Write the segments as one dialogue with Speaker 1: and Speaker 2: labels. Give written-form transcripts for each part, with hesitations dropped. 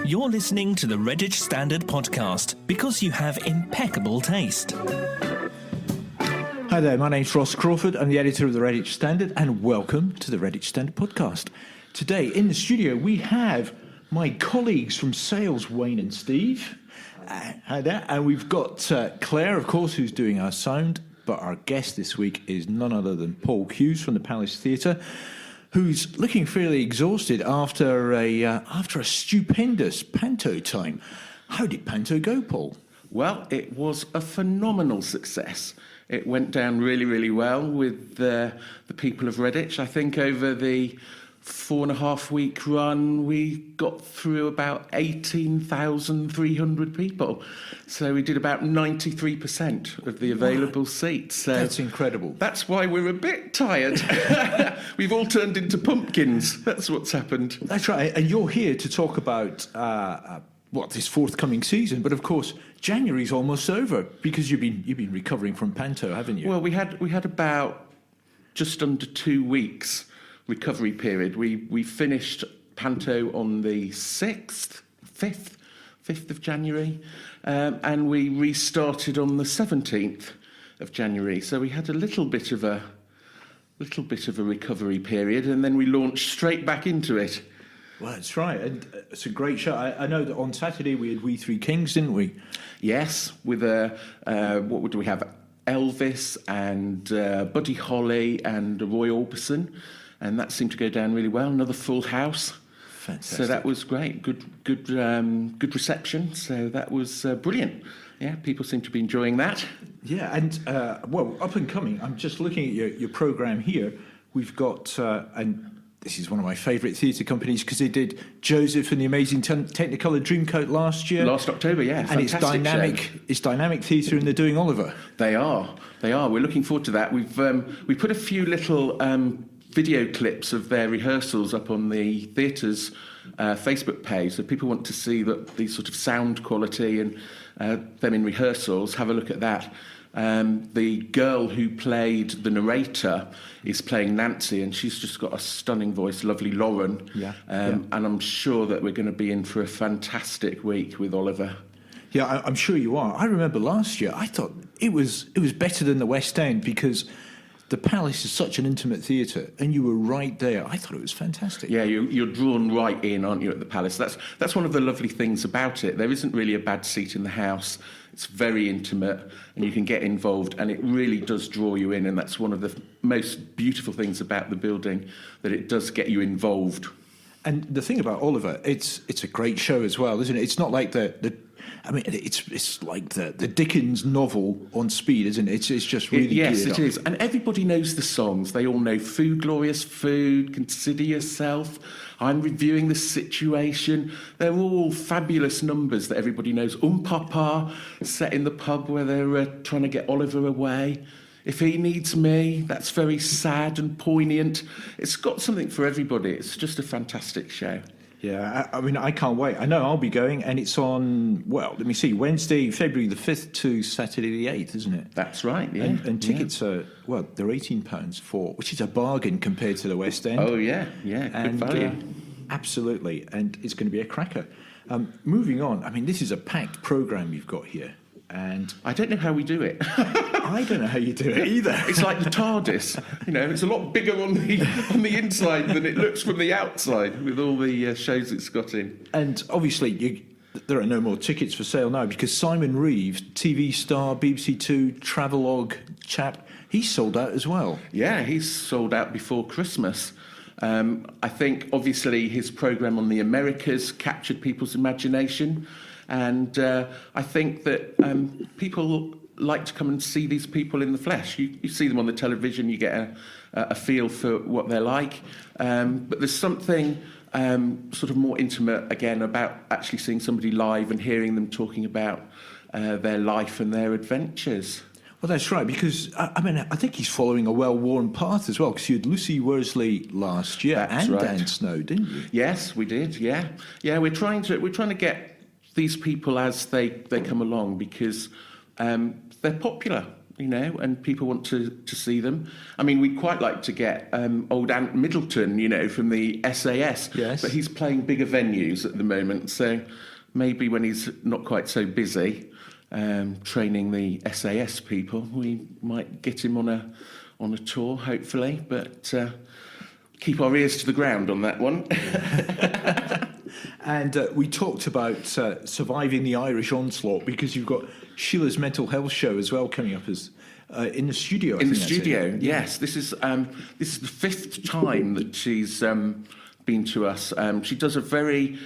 Speaker 1: You're listening to the Redditch Standard podcast because you have impeccable taste.
Speaker 2: Hi there, my name's Ross Crawford. I'm the editor of the Redditch Standard, and welcome to the Redditch Standard podcast. Today in the studio we have my colleagues from sales, Wayne and Steve. Hi there. And we've got Claire, of course, who's doing our sound. But our guest this week is none other than Paul Hughes from the Palace Theatre, who's looking fairly exhausted after a stupendous panto time. How did panto go, Paul?
Speaker 3: Well, it was a phenomenal success. It went down really, really well with the people of Redditch. I think over the 4.5-week run, we got through about 18,300 people. So we did about 93% of the available seats. So
Speaker 2: that's incredible.
Speaker 3: That's why we're a bit tired. We've all turned into pumpkins. That's what's happened.
Speaker 2: That's right. And you're here to talk about this forthcoming season. But of course, January's almost over because you've been recovering from panto, haven't you?
Speaker 3: Well, we had about just under 2 weeks recovery period. We finished panto on the 5th of January, and we restarted on the 17th of January. So we had a little bit of a recovery period, and then we launched straight back into it.
Speaker 2: Well, that's right, and it's a great show. I know that on Saturday we had We Three Kings, didn't we?
Speaker 3: Yes, with what do we have? Elvis and Buddy Holly and Roy Orbison. And that seemed to go down really well. Another full house.
Speaker 2: Fantastic.
Speaker 3: So that was great. Good reception. So that was brilliant. Yeah, people seem to be enjoying that.
Speaker 2: Yeah, and up and coming. I'm just looking at your programme here. We've got, and this is one of my favourite theatre companies because they did Joseph and the Amazing Technicolor Dreamcoat last year.
Speaker 3: Last October, yeah.
Speaker 2: And it's dynamic.
Speaker 3: Show.
Speaker 2: It's dynamic theatre, and they're doing Oliver.
Speaker 3: They are. We're looking forward to that. We put a few little video clips of their rehearsals up on the theatre's Facebook page, so people want to see the sort of sound quality and them in rehearsals. Have a look at that. The girl who played the narrator is playing Nancy, and she's just got a stunning voice, lovely Lauren. And I'm sure that we're going to be in for a fantastic week with Oliver.
Speaker 2: Yeah, I'm sure you are. I remember last year, I thought it was better than the West End because the Palace is such an intimate theatre, and you were right there. I thought it was fantastic.
Speaker 3: Yeah, you're drawn right in, aren't you, at the Palace? That's one of the lovely things about it. There isn't really a bad seat in the house. It's very intimate, and you can get involved, and it really does draw you in, and that's one of the most beautiful things about the building, that it does get you involved.
Speaker 2: And the thing about Oliver, it's a great show as well, isn't it? It's not like it's like the Dickens novel on speed, isn't it? It's just really
Speaker 3: yes,
Speaker 2: geared
Speaker 3: it
Speaker 2: up.
Speaker 3: is. And everybody knows the songs. They all know Food, Glorious Food, Consider Yourself, I'm Reviewing the Situation. They're all fabulous numbers that everybody knows. Papa, set in the pub where they're trying to get Oliver away. If He Needs Me, that's very sad and poignant. It's got something for everybody. It's just a fantastic show.
Speaker 2: Yeah, I mean, I can't wait. I know I'll be going, and it's on, let me see, Wednesday, February the 5th to Saturday the 8th, isn't it?
Speaker 3: That's right, yeah.
Speaker 2: And tickets are, they're £18 which is a bargain compared to the West End.
Speaker 3: Oh, yeah, good value.
Speaker 2: Absolutely, and it's going to be a cracker. Moving on, I mean, this is a packed programme you've got here. And
Speaker 3: I don't know how we do it.
Speaker 2: I don't know how you do it either.
Speaker 3: It's like the TARDIS. It's a lot bigger on the inside than it looks from the outside with all the shows it's got in.
Speaker 2: And obviously, there are no more tickets for sale now because Simon Reeves, TV star, BBC Two, travelogue chap, he's sold out as well.
Speaker 3: Yeah, he's sold out before Christmas. I think, obviously, his programme on the Americas captured people's imagination. And I think that people like to come and see these people in the flesh. You see them on the television, you get a feel for what they're like. But there's something sort of more intimate, again, about actually seeing somebody live and hearing them talking about their life and their adventures.
Speaker 2: Well, that's right, because, I think he's following a well-worn path as well, because you had Lucy Worsley last year.
Speaker 3: That's
Speaker 2: and
Speaker 3: right.
Speaker 2: Dan Snow, didn't you?
Speaker 3: Yes, we did, yeah. Yeah, we're trying to get these people as they come along because they're popular. and people want to see them. I mean, we'd quite like to get old Ant Middleton, from the SAS,
Speaker 2: yes.
Speaker 3: but he's playing bigger venues at the moment, so maybe when he's not quite so busy training the SAS people, we might get him on a tour, hopefully, but keep our ears to the ground on that one.
Speaker 2: And we talked about surviving the Irish onslaught, because you've got Sheila's mental health show as well coming up as in the studio.
Speaker 3: In the studio, yes. This is the fifth time that she's been to us. She does a very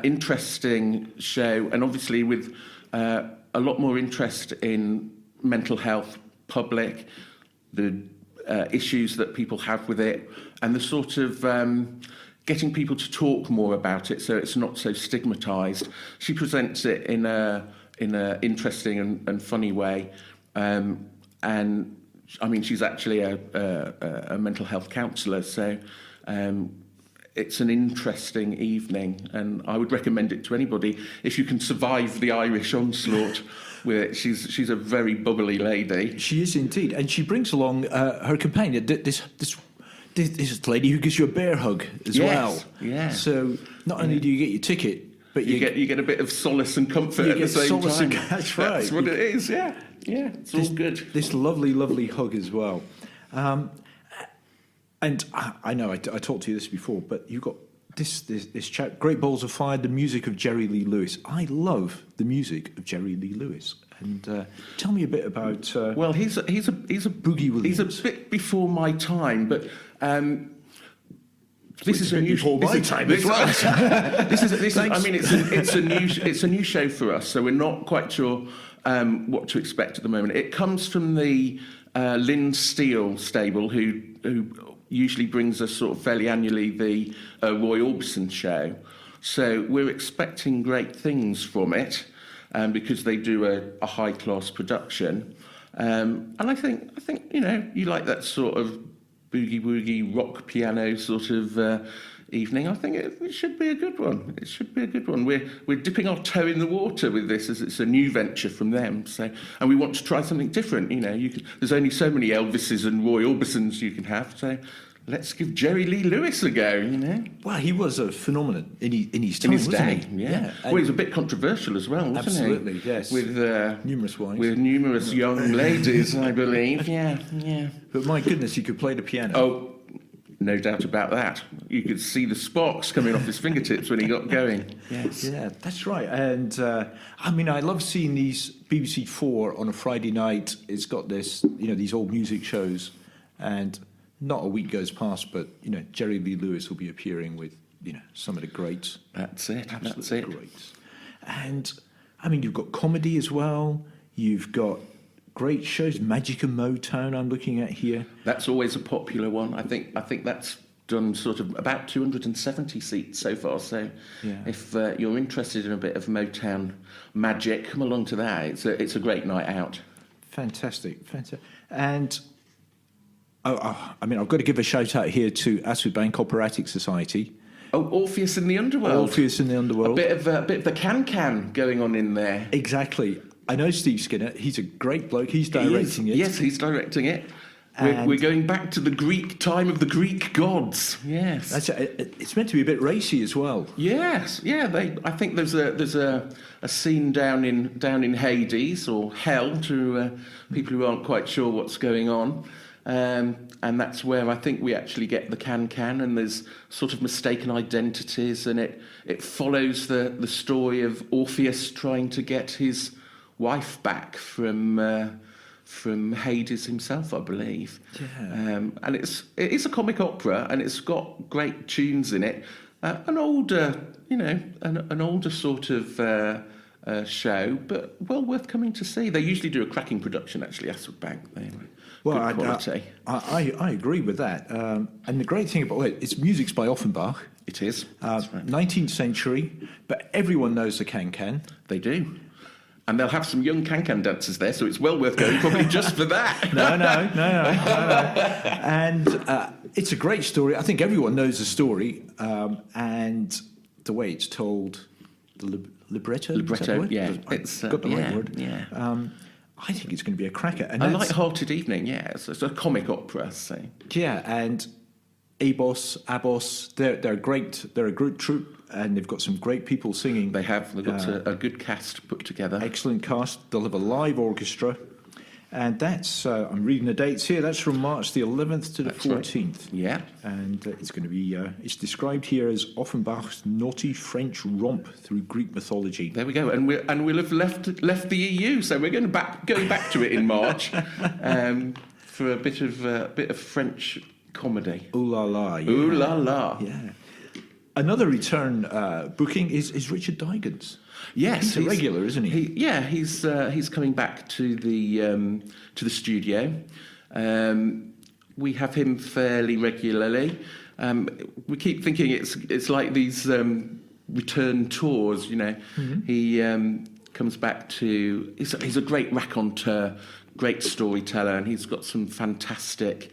Speaker 3: interesting show, and obviously with a lot more interest in mental health, public, the issues that people have with it, and the sort of getting people to talk more about it, so it's not so stigmatised. She presents it in a interesting and funny way, and I mean, she's actually a mental health counsellor, so it's an interesting evening, and I would recommend it to anybody if you can survive the Irish onslaught. She's a very bubbly lady.
Speaker 2: She is indeed, and she brings along her companion, this lady who gives you a bear hug as well.
Speaker 3: Yeah.
Speaker 2: So not only do you get your ticket, but
Speaker 3: you get a bit of solace and comfort at the same time.
Speaker 2: That's right.
Speaker 3: That's what it is. Yeah. It's all good.
Speaker 2: This lovely hug as well. And I know I talked to you this before, but you've got this chat, Great Balls of Fire, the music of Jerry Lee Lewis. I love the music of Jerry Lee Lewis. And tell me a bit about.
Speaker 3: Well, he's a
Speaker 2: Boogie Williams.
Speaker 3: He's a bit before my time, but this is a new
Speaker 2: before my time as well.
Speaker 3: I mean, it's a new show for us, so we're not quite sure what to expect at the moment. It comes from the Lynn Steele stable, who usually brings us sort of fairly annually the Roy Orbison show. So we're expecting great things from it. Because they do a high-class production, and I think you like that sort of boogie-woogie rock piano sort of evening. I think it should be a good one. It should be a good one. We're dipping our toe in the water with this, as it's a new venture from them. So, and we want to try something different. There's only so many Elvises and Roy Orbisons you can have. So let's give Jerry Lee Lewis a go.
Speaker 2: Well, he was a phenomenon in his time,
Speaker 3: day.
Speaker 2: He?
Speaker 3: Yeah. Well, he was a bit controversial as well, wasn't
Speaker 2: absolutely,
Speaker 3: he?
Speaker 2: Yes.
Speaker 3: With
Speaker 2: numerous wives.
Speaker 3: With numerous young ladies, I believe. Yeah.
Speaker 2: But my goodness, he could play the piano.
Speaker 3: Oh, no doubt about that. You could see the sparks coming off his fingertips when he got going. Yes.
Speaker 2: Yeah, that's right. And I mean, I love seeing these BBC 4 on a Friday night. It's got this, these old music shows, and not a week goes past, but Jerry Lee Lewis will be appearing with some of the greats.
Speaker 3: That's it.
Speaker 2: Absolute greats. And I mean, you've got comedy as well. You've got great shows, Magic and Motown. I'm looking at here.
Speaker 3: That's always a popular one. I think that's done sort of about 270 seats so far. So if you're interested in a bit of Motown magic, come along to that. It's a great night out.
Speaker 2: Fantastic. And I mean, I've got to give a shout out here to Aswood Bank Operatic Society.
Speaker 3: Oh, Orpheus in the Underworld. A bit of the can going on in there.
Speaker 2: Exactly. I know Steve Skinner. He's a great bloke. He's directing it.
Speaker 3: Yes, he's directing it. We're going back to the Greek time of the Greek gods. Yes,
Speaker 2: it's meant to be a bit racy as well.
Speaker 3: Yes, yeah. I think there's a scene down in Hades or Hell to people who aren't quite sure what's going on. And that's where I think we actually get the can, and there's sort of mistaken identities, and it follows the story of Orpheus trying to get his wife back from Hades himself, I believe.
Speaker 2: Yeah.
Speaker 3: And it is a comic opera, and it's got great tunes in it. An older sort of show, but well worth coming to see. They usually do a cracking production, actually, Aswood Bank. Good quality.
Speaker 2: I agree with that. And the great thing about it's music's by Offenbach.
Speaker 3: It is.
Speaker 2: 19th century, but everyone knows the can.
Speaker 3: They do. And they'll have some young can dancers there, so it's well worth going, probably just for that.
Speaker 2: No. And it's a great story. I think everyone knows the story, and the way it's told, the libretto.
Speaker 3: Libretto, yeah.
Speaker 2: It's got the right word.
Speaker 3: Yeah.
Speaker 2: I think it's going to be a cracker. And
Speaker 3: A light-hearted evening, yeah. It's a comic opera, so.
Speaker 2: Yeah, and Abos, they're great. They're a great troupe, and they've got some great people singing.
Speaker 3: They've got a good cast put together.
Speaker 2: Excellent cast. They'll have a live orchestra. And that's, I'm reading the dates here, that's from March the 11th to the 14th.
Speaker 3: Right. Yeah.
Speaker 2: And it's going to be, it's described here as Offenbach's naughty French romp through Greek mythology.
Speaker 3: There we go. And we'll have left the EU, so we're going to go back to it in March for a bit of French comedy.
Speaker 2: Ooh la la. Yeah.
Speaker 3: Ooh la la.
Speaker 2: Yeah. Another return booking is Richard Digans.
Speaker 3: Yes,
Speaker 2: he's a regular, isn't he?
Speaker 3: He's coming back to the studio. We have him fairly regularly. We keep thinking it's like these return tours. You know, he comes back to. He's a great raconteur, great storyteller, and he's got some fantastic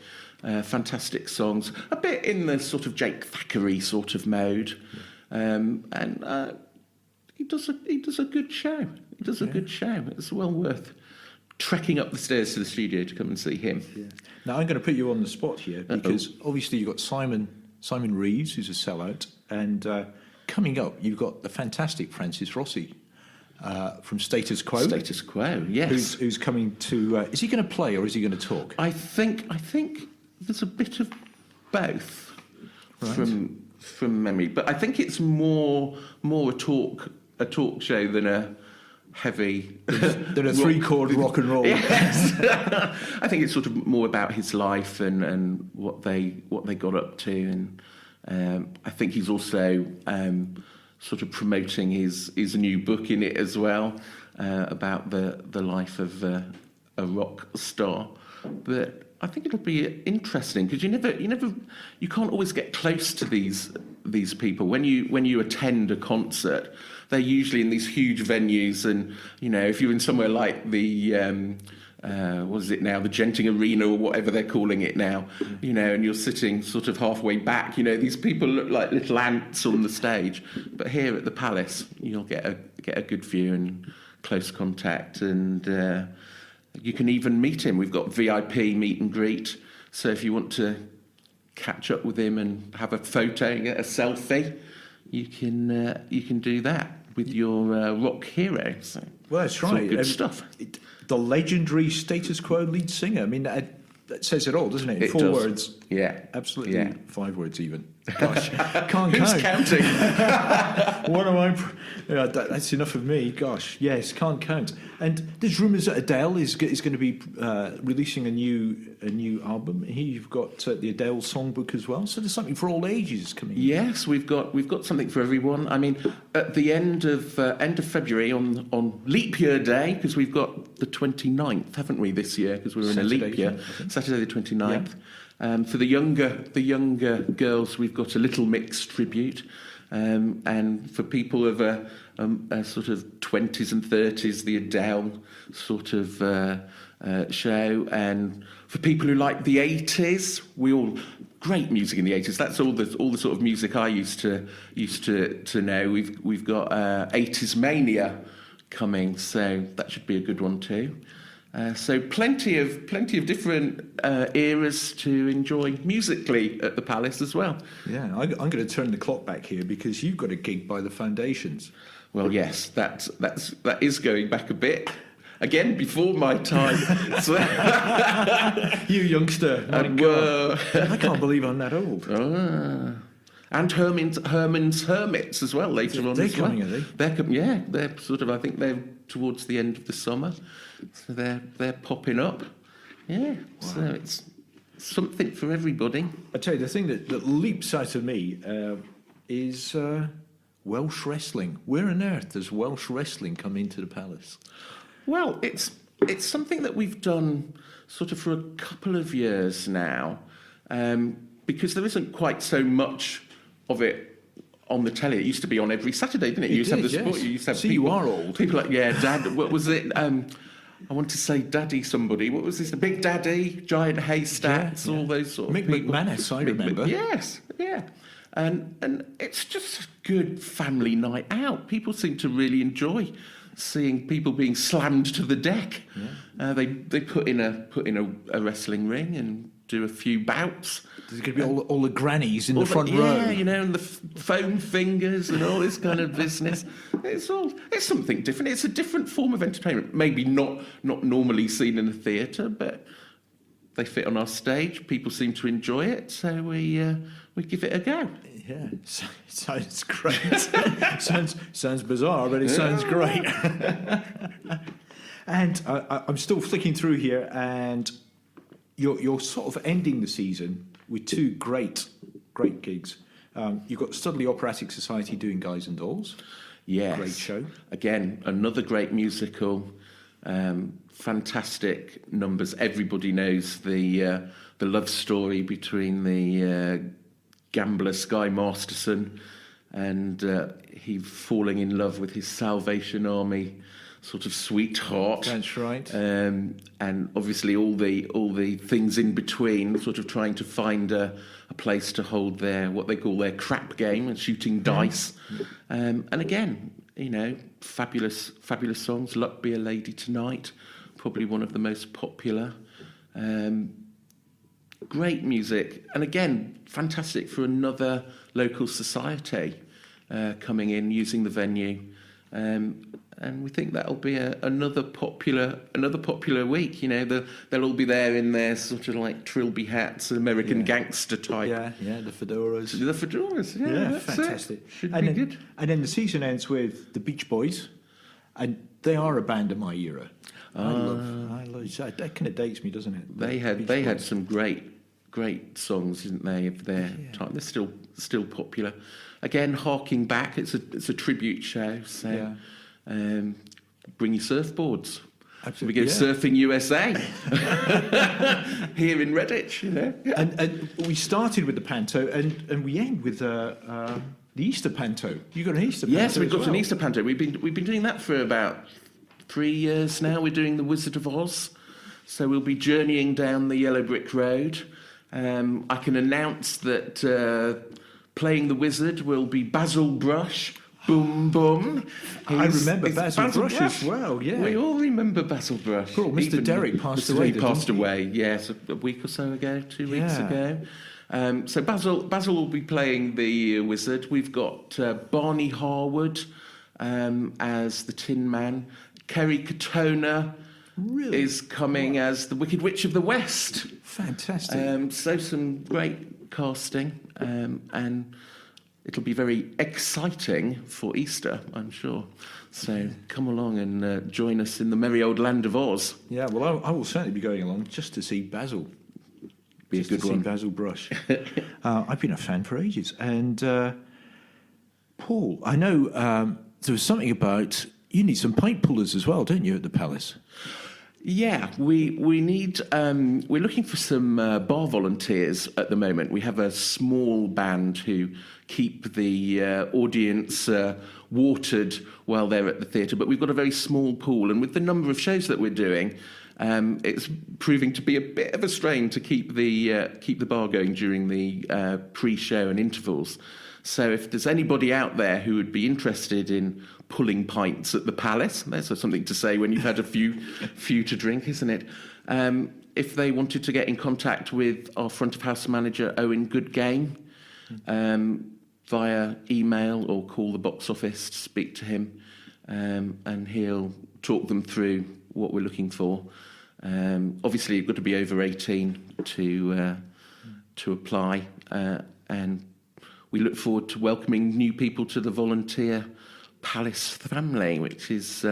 Speaker 3: songs. A bit in the sort of Jake Thackeray sort of mode, and. He does a good show. He does a good show. It's well worth trekking up the stairs to the studio to come and see him. Yeah.
Speaker 2: Now I'm going to put you on the spot here because obviously you've got Simon Reeves, who's a sellout, and coming up you've got the fantastic Francis Rossi from Status Quo.
Speaker 3: Status Quo, yes.
Speaker 2: Who's coming to? Is he going to play or is he going to talk?
Speaker 3: I think there's a bit of both from memory, but I think it's more a talk show than a heavy
Speaker 2: than a three-chord rock and roll.
Speaker 3: Yes. I think it's sort of more about his life and what they got up to, and I think he's also sort of promoting his new book in it as well, about the life of a rock star. But I think it'll be interesting because you can't always get close to these people. When you attend a concert, they're usually in these huge venues, and if you're in somewhere like the what is it now, the Genting Arena or whatever they're calling it now, and you're sitting sort of halfway back, these people look like little ants on the stage. But here at the Palace, you'll get a good view and close contact, and you can even meet him. We've got VIP meet and greet, so if you want to catch up with him and have a photo, get a selfie, you can do that with your rock hero. So,
Speaker 2: well, that's right.
Speaker 3: Good stuff.
Speaker 2: The legendary Status Quo lead singer. I mean, that says it all, doesn't it? In
Speaker 3: it
Speaker 2: 4
Speaker 3: does.
Speaker 2: words.
Speaker 3: Yeah.
Speaker 2: Absolutely.
Speaker 3: Yeah.
Speaker 2: 5 words even. Gosh, can't
Speaker 3: Who's
Speaker 2: count.
Speaker 3: counting?
Speaker 2: What am I? That's enough of me. Gosh, yes, can't count. And there's rumours that Adele is going to be releasing a new album. Here you've got the Adele songbook as well. So there's something for all ages coming.
Speaker 3: Yes, we've got something for everyone. I mean, at the end of February on Leap Year Day, because we've got the 29th, haven't we, this year? Because we're in a leap year. Saturday the 29th. Yeah. For the younger girls, we've got a Little Mix tribute, and for people of a sort of 20s and 30s, the Adele sort of show, and for people who like the 80s, great music in the 80s. That's all the sort of music I used to know. We've got 80s Mania coming, so that should be a good one too. So plenty of different eras to enjoy musically at the Palace as well.
Speaker 2: Yeah, I'm going to turn the clock back here because you've got a gig by the Foundations.
Speaker 3: Well, yes, that is going back a bit. Again, before my time. So,
Speaker 2: you youngster. My God. I can't believe I'm that old.
Speaker 3: And Herman's Hermits as well later on.
Speaker 2: They're coming, are they?
Speaker 3: They're sort of. I think they're towards the end of the summer, so they're popping up. Yeah, wow. So it's something for everybody.
Speaker 2: I tell you, the thing that leaps out of me is Welsh wrestling. Where on earth does Welsh wrestling come into the Palace?
Speaker 3: Well, it's something that we've done sort of for a couple of years now, because there isn't quite so much of it on the telly. It used to be on every Saturday, didn't it? You used to have the sport. You used to have
Speaker 2: people, you are old.
Speaker 3: People like, Dad. What was it? I want to say Daddy somebody. What was this? The Big Daddy, Giant Haystacks, all those sort of people.
Speaker 2: Mick McManus, I remember.
Speaker 3: Yes, yeah. And it's just a good family night out. People seem to really enjoy seeing people being slammed to the deck.
Speaker 2: Yeah.
Speaker 3: They put in a wrestling ring and do a few bouts.
Speaker 2: There's going to be all the grannies in the front row.
Speaker 3: Yeah, you know, and the foam fingers and all this kind of business. It's something different. It's a different form of entertainment. Maybe not normally seen in a theatre, but they fit on our stage. People seem to enjoy it, so we give it a go.
Speaker 2: Yeah, sounds great. sounds bizarre, but it sounds great. And I'm still flicking through here, and you're sort of ending the season with two great gigs. You've got Studley Operatic Society doing Guys and Dolls.
Speaker 3: Yes.
Speaker 2: Great show.
Speaker 3: Again, another great musical. Fantastic numbers. Everybody knows the love story between the gambler Sky Masterson and he falling in love with his Salvation Army sort of sweetheart.
Speaker 2: That's right.
Speaker 3: And obviously all the things in between, sort of trying to find a place to hold what they call their crap game and shooting dice. And again, you know, fabulous songs. Luck Be a Lady Tonight, probably one of the most popular. Great music, and again, fantastic for another local society coming in, using the venue. And we think that'll be another popular week. You know, they'll all be there in their sort of like trilby hats, American gangster type.
Speaker 2: Yeah, the fedoras.
Speaker 3: The fedoras, yeah, that's
Speaker 2: fantastic.
Speaker 3: It. Should be good.
Speaker 2: And then the season ends with the Beach Boys, and they are a band of my era. I love that kind of dates me, doesn't it?
Speaker 3: They had some great songs, didn't they, of their time? They're still popular. Again, harking back, it's a tribute show, so bring your surfboards.
Speaker 2: Absolutely.
Speaker 3: We go surfing USA here in Redditch, you know.
Speaker 2: And we started with the panto, and we end with the Easter panto. You got an Easter panto?
Speaker 3: Yes, we've got
Speaker 2: as well.
Speaker 3: an Easter panto. We've been doing that for about 3 years now. We're doing the Wizard of Oz, so we'll be journeying down the yellow brick road. I can announce that playing the wizard will be Basil Brush. Boom, boom.
Speaker 2: I remember Basil Brush as well, yeah.
Speaker 3: We all remember Basil Brush.
Speaker 2: Poor Mr. Derrick passed away.
Speaker 3: He passed away, yes, a week or so ago, 2 weeks ago. So Basil will be playing the wizard. We've got Barney Harwood as the Tin Man. Kerry Katona is coming as the Wicked Witch of the West.
Speaker 2: Fantastic.
Speaker 3: So some great casting, and it'll be very exciting for Easter, I'm sure. So come along and join us in the merry old land of Oz.
Speaker 2: Yeah, well, I will certainly be going along just to see Basil.
Speaker 3: Be a good one.
Speaker 2: See Basil Brush. I've been a fan for ages. And Paul, I know there was something about you need some pipe pullers as well, don't you, at the Palace?
Speaker 3: Yeah, we need. We're looking for some bar volunteers at the moment. We have a small band who keep the audience watered while they're at the theatre, but we've got a very small pool, and with the number of shows that we're doing, it's proving to be a bit of a strain to keep the bar going during the pre-show and intervals. So if there's anybody out there who would be interested in pulling pints at the Palace, there's something to say when you've had a few to drink, isn't it? If they wanted to get in contact with our front of house manager, Owen Goodgame, via email or call the box office to speak to him, and he'll talk them through what we're looking for. Obviously, you've got to be over 18 to apply, and we look forward to welcoming new people to the volunteer Palace family, which is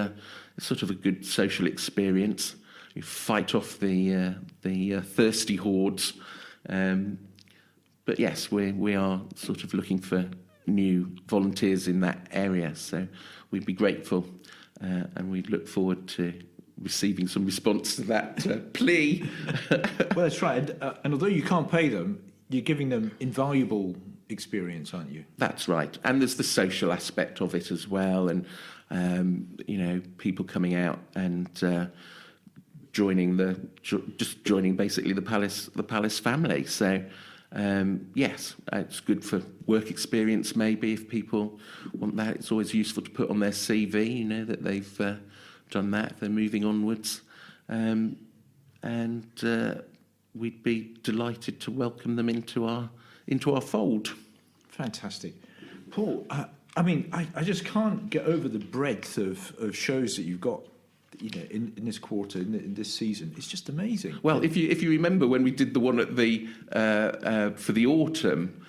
Speaker 3: sort of a good social experience. You fight off the thirsty hordes. But yes, we are sort of looking for new volunteers in that area. So we'd be grateful, and we'd look forward to receiving some response to that plea.
Speaker 2: Well, that's right. And although you can't pay them, you're giving them invaluable experience, aren't you?
Speaker 3: That's right. And there's the social aspect of it as well, and people coming out and joining basically the palace family. So Yes, it's good for work experience maybe if people want that. It's always useful to put on their CV, you know, that they've done that if they're moving onwards. And we'd be delighted to welcome them into our fold.
Speaker 2: Fantastic. Paul, I just can't get over the breadth of shows that you've got, you know, in this quarter, in this season. It's just amazing.
Speaker 3: Well, if you remember when we did the one at the for the autumn,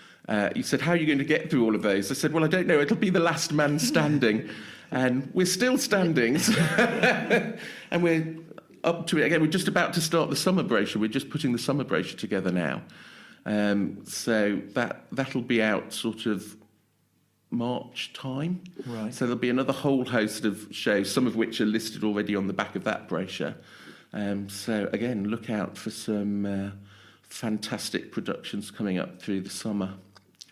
Speaker 3: you said, how are you going to get through all of those? I said, well, I don't know. It'll be the last man standing. And we're still standing. And we're up to it again. We're just about to start the summer brochure. We're just putting the summer brochure together now. So that'll be out sort of March time.
Speaker 2: Right.
Speaker 3: So there'll be another whole host of shows, some of which are listed already on the back of that brochure. So again, look out for some fantastic productions coming up through the summer.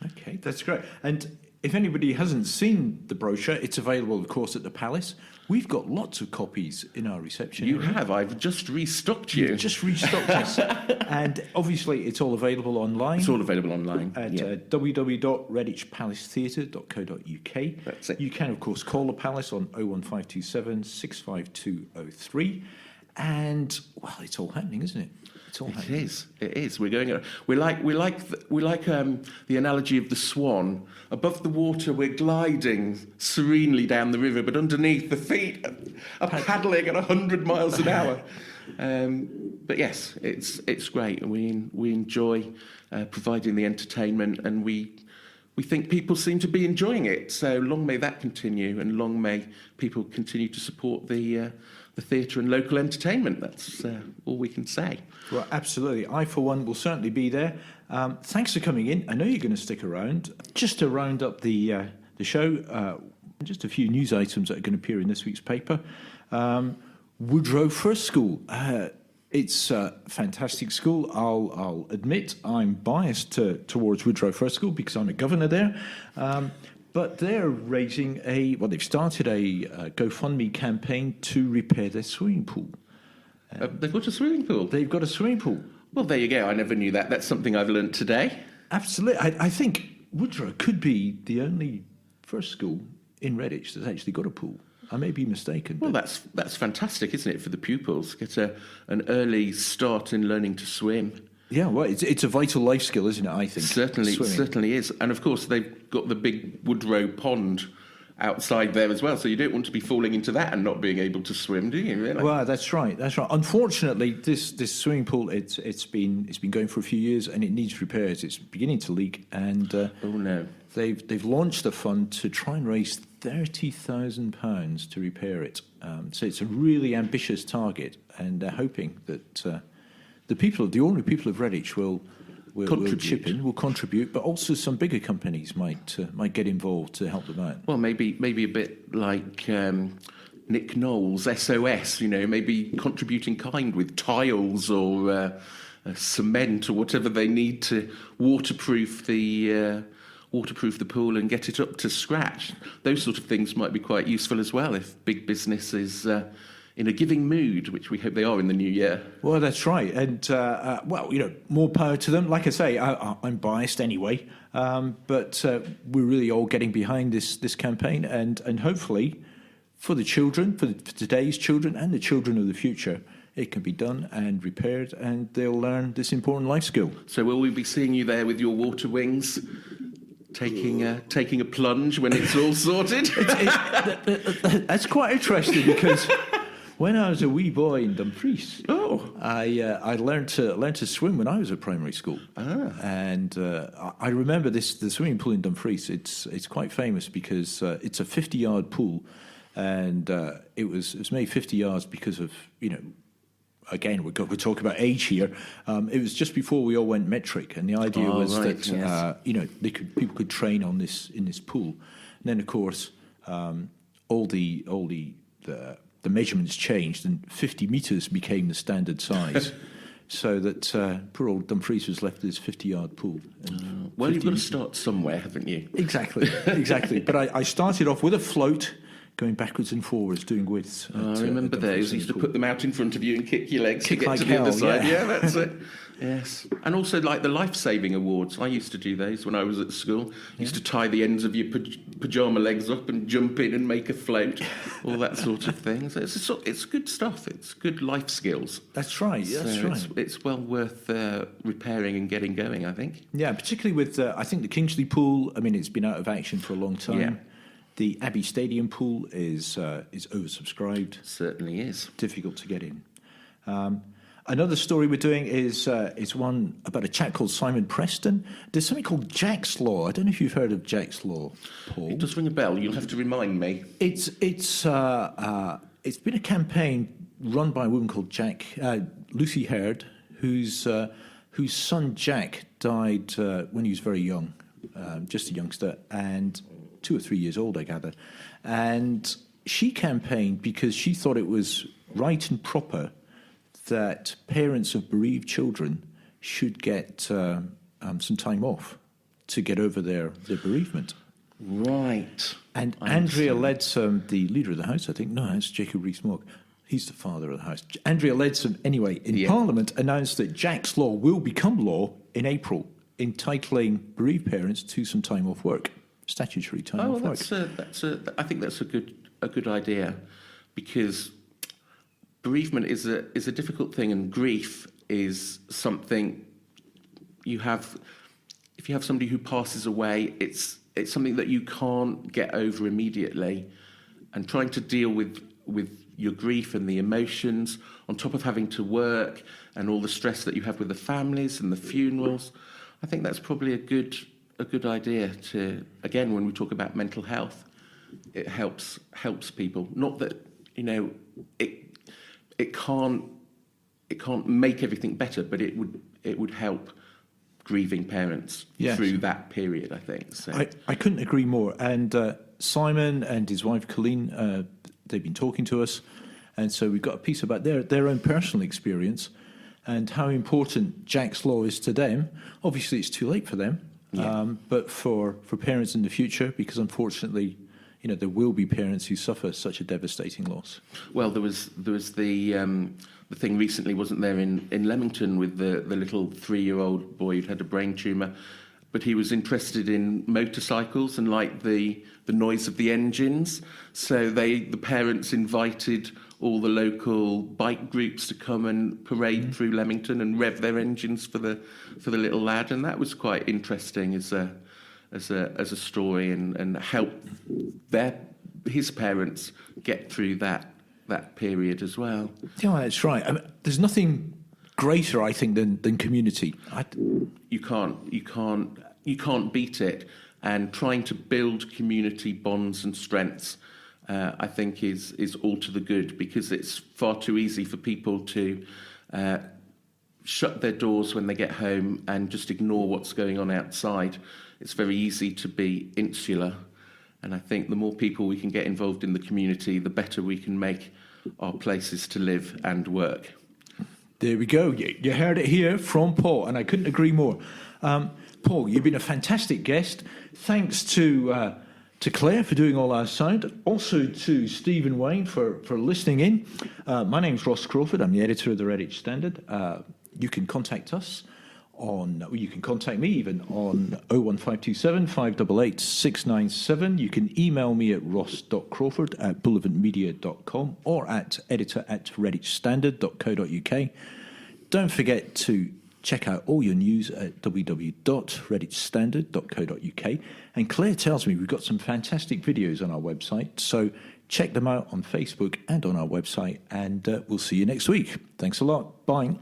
Speaker 2: Okay, that's great. And if anybody hasn't seen the brochure, it's available, of course, at the Palace. We've got lots of copies in our reception
Speaker 3: You
Speaker 2: area.
Speaker 3: have. I've just restocked you.
Speaker 2: You've just restocked us. And obviously, it's all available online.
Speaker 3: It's all available online.
Speaker 2: At
Speaker 3: yeah.
Speaker 2: www.redditchpalacetheatre.co.uk.
Speaker 3: That's it.
Speaker 2: You can, of course, call the Palace on 01527 65203. And, well, it's all happening, isn't it? It's all happening.
Speaker 3: It is. We're going. We like the analogy of the swan. Above the water, we're gliding serenely down the river, but underneath, the feet are paddling at 100 miles an hour. But yes, it's great, and we enjoy providing the entertainment, and we think people seem to be enjoying it. So long may that continue, and long may people continue to support the theatre and local entertainment. That's all we can say.
Speaker 2: Well, absolutely. I, for one, will certainly be there. Thanks for coming in. I know you're going to stick around. Just to round up the show, just a few news items that are going to appear in this week's paper. Woodrow First School. It's a fantastic school. I'll admit I'm biased towards Woodrow First School because I'm a governor there. But they're raising they've started a GoFundMe campaign to repair their swimming pool.
Speaker 3: They've got a swimming pool.
Speaker 2: They've got a swimming pool.
Speaker 3: Well, there you go. I never knew that. That's something I've learnt today.
Speaker 2: Absolutely. I think Woodrow could be the only first school in Redditch that's actually got a pool. I may be mistaken.
Speaker 3: Well, that's fantastic, isn't it, for the pupils? Get an early start in learning to swim.
Speaker 2: Yeah, well, it's a vital life skill, isn't it, I think?
Speaker 3: Certainly is. And, of course, they've got the big Woodrow pond outside there as well, so you don't want to be falling into that and not being able to swim, do you, really?
Speaker 2: Well, that's right. Unfortunately, this swimming pool, it's been going for a few years and it needs repairs. It's beginning to leak, and
Speaker 3: oh no.
Speaker 2: They've launched a fund to try and raise £30,000 to repair it. So it's a really ambitious target, and they're hoping that the ordinary people of Redditch will chip in, will contribute, but also some bigger companies might get involved to help them out.
Speaker 3: Well, maybe a bit like Nick Knowles, SOS, maybe contributing kind with tiles or cement or whatever they need to waterproof the pool and get it up to scratch. Those sort of things might be quite useful as well if big business is in a giving mood, which we hope they are in the new year.
Speaker 2: Well, that's right. And, more power to them. Like I say, I'm biased anyway, but we're really all getting behind this campaign, and hopefully for the children, for today's children and the children of the future, it can be done and repaired, and they'll learn this important life skill.
Speaker 3: So will we be seeing you there with your water wings, taking a plunge when it's all sorted?
Speaker 2: That's quite interesting because when I was a wee boy in Dumfries, I learned to swim when I was at primary school. And I remember the swimming pool in Dumfries. It's quite famous because it's a 50-yard pool, and it was made 50 yards because of Again, we're talking about age here. It was just before we all went metric, and the idea was that yes. People could train on this in this pool. And then, of course, all the measurements changed, and 50 metres became the standard size. So that poor old Dumfries was left with his 50-yard pool.
Speaker 3: Well, you've got to start somewhere, haven't you?
Speaker 2: Exactly. But I started off with a float, going backwards and forwards, doing widths.
Speaker 3: I remember those. You used to put them out in front of you and kick your legs to get
Speaker 2: like
Speaker 3: to the other
Speaker 2: hell,
Speaker 3: side.
Speaker 2: yeah.
Speaker 3: Yeah, that's it. Yes. And also like the life-saving awards. I used to do those when I was at school. Used to tie the ends of your pyjama legs up and jump in and make a float, all that sort of thing. So it's good stuff. It's good life skills.
Speaker 2: That's right. That's
Speaker 3: So
Speaker 2: right.
Speaker 3: It's well worth repairing and getting going, I think.
Speaker 2: Yeah, particularly with, I think the Kingsley pool, I mean, it's been out of action for a long time.
Speaker 3: Yeah.
Speaker 2: The Abbey Stadium pool is oversubscribed,
Speaker 3: Certainly is.
Speaker 2: difficult to get in. Another story we're doing is one about a chap called Simon Preston. There's something called Jack's Law. I don't know if you've heard of Jack's Law, Paul.
Speaker 3: It does ring a bell. You'll have to remind me.
Speaker 2: It's been a campaign run by a woman called Lucy Hurd, whose son Jack died when he was very young, just a youngster, and 2 or 3 years old, I gather. And she campaigned because she thought it was right and proper that parents of bereaved children should get some time off to get over their bereavement.
Speaker 3: Right.
Speaker 2: And Andrea Leadsom, the leader of the House, I think, no, it's Jacob Rees-Mogg. He's the father of the House. Andrea Leadsom, anyway, in Parliament announced that Jack's Law will become law in April, entitling bereaved parents to some time off work, statutory time off work.
Speaker 3: I think that's a good idea, because bereavement is a difficult thing, and grief is something you have. If you have somebody who passes away, it's something that you can't get over immediately, and trying to deal with your grief and the emotions on top of having to work and all the stress that you have with the families and the funerals. I think that's probably a good idea to, again, when we talk about mental health, it helps people. Not that, it can't make everything better, but it would help grieving parents through that period, I think. So
Speaker 2: I couldn't agree more. And Simon and his wife Colleen, they've been talking to us, and so we've got a piece about their own personal experience and how important Jack's Law is to them. Obviously, it's too late for them, but for parents in the future, because unfortunately, there will be parents who suffer such a devastating loss.
Speaker 3: Well, there was the thing recently, wasn't there, in Leamington with the little 3-year-old boy who'd had a brain tumour, but he was interested in motorcycles and like the noise of the engines. So the parents invited all the local bike groups to come and parade through Leamington and rev their engines for the little lad, and that was quite interesting as a story, and help his parents get through that period as well.
Speaker 2: Yeah, that's right. I mean, there's nothing greater, I think, than community.
Speaker 3: You can't beat it, and trying to build community bonds and strengths, I think, is all to the good, because it's far too easy for people to shut their doors when they get home and just ignore what's going on outside. It's very easy to be insular, and I think the more people we can get involved in the community, the better we can make our places to live and work.
Speaker 2: There we go. You heard it here from Paul, and I couldn't agree more. Paul, you've been a fantastic guest. Thanks to Claire for doing all our sound. Also to Stephen Wayne for listening in. My name's Ross Crawford. I'm the editor of the Redditch Standard. You can contact us you can contact me even on 01527 588 697. You can email me at ross.crawford@bullivantmedia.com or at editor@redditchstandard.co.uk. Don't forget to check out all your news at www.redditchstandard.co.uk. And Claire tells me we've got some fantastic videos on our website, so check them out on Facebook and on our website, and we'll see you next week. Thanks a lot. Bye.